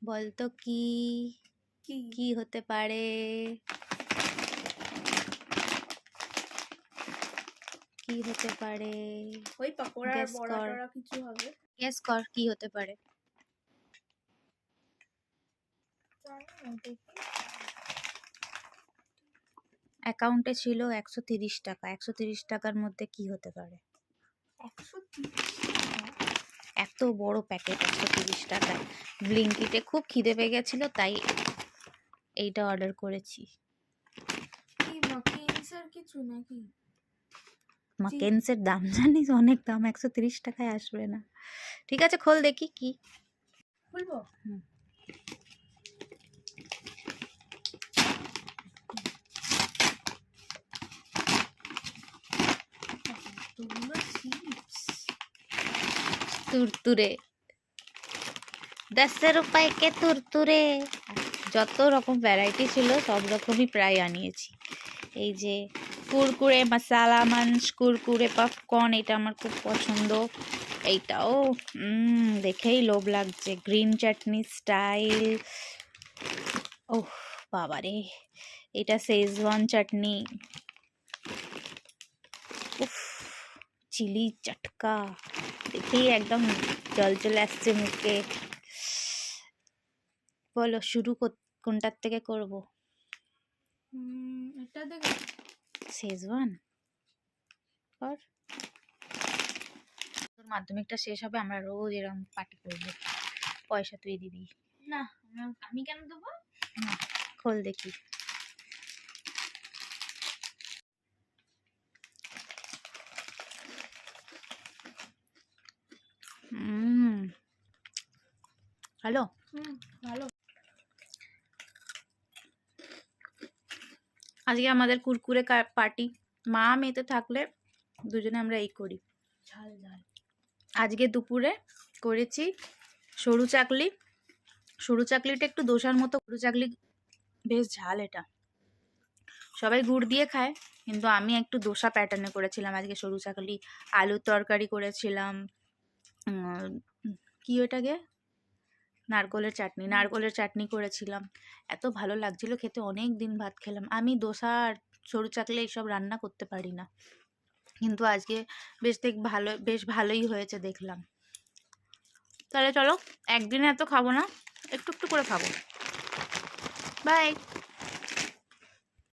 বলতো কি কি হতে পারে? কি হতে পারে? ওই পাকোড়া Guess বড়া কর। টড়া কিছু হবে। গেস কর কি হতে পারে? অ্যাকাউন্টে ছিল 130 টাকা। 130 টাকার মধ্যে কি হতে পারে? 130 এত বড় প্যাকেট 130 টাকায়। ব্লিঙ্কিটে খুব খিদে পেয়ে গেছিল, তাই এইটা অর্ডার করেছি। কি মাকিন্সের কিছু নাকি? মাকেন্সের দাম জানিস? অনেক দাম, 130 টাকায় আসবে না। ঠিক আছে, খোল দেখি কি। খুলবো? তোগুলো চিপস। তুরতুরে, 10 रुपए के তুরতুরে। যত রকম ভ্যারাইটি ছিল সব রকমই প্রায় আনিয়েছি। এই যে কুরকুরে মশালা মাঞ্চ, কুরকুরে পপকর্ন, এটা আমার খুব পছন্দ। এইটাও দেখেই লোভ লাগছে। গ্রিন চাটনি স্টাইল, ওহ বাবারে, এটা শেজওয়ান চাটনি, উফ চিলি চটকা, দেখেই একদম জল চলে আসছে মুখে। বলো শুরু কোনটার থেকে করব? এটা দেখো, শেজওয়ান কর। তোর মাধ্যমিকটা শেষ হবে, আমরা রোজ এরকম পার্টি করব। পয়সা তুই দিবি না আমি কেন দেবো? না, খোল দেখি। হ্যালো, ভালো। আজকে আমাদের কুরকুরে পার্টি। মা মেয়েতে থাকলে দুজনে আমরা এই করি। ঝাল ঝাল। আজকে দুপুরে করেছি সরু চাকলি। সরু চাকলিটা একটু দোসার মতো, সরু চাকলি বেশ ঝাল। এটা সবাই গুড় দিয়ে খায়, কিন্তু আমি একটু দোসা প্যাটার্নে করেছিলাম আজকে সরু চাকলি। আলুর তরকারি করেছিলাম, কি ওটাকে নারকলের চাটনি করেছিলাম। এত ভালো লাগছিল খেতে, অনেক দিন ভাত খেলাম। আমি দোসা আর সরু চাকলি এইসব রান্না করতে পারি না, কিন্তু আজকে বেশ ভালোই হয়েছে দেখলাম। তাহলে চলো, একদিনে এত খাবো না, একটু একটু করে খাবো। বাই।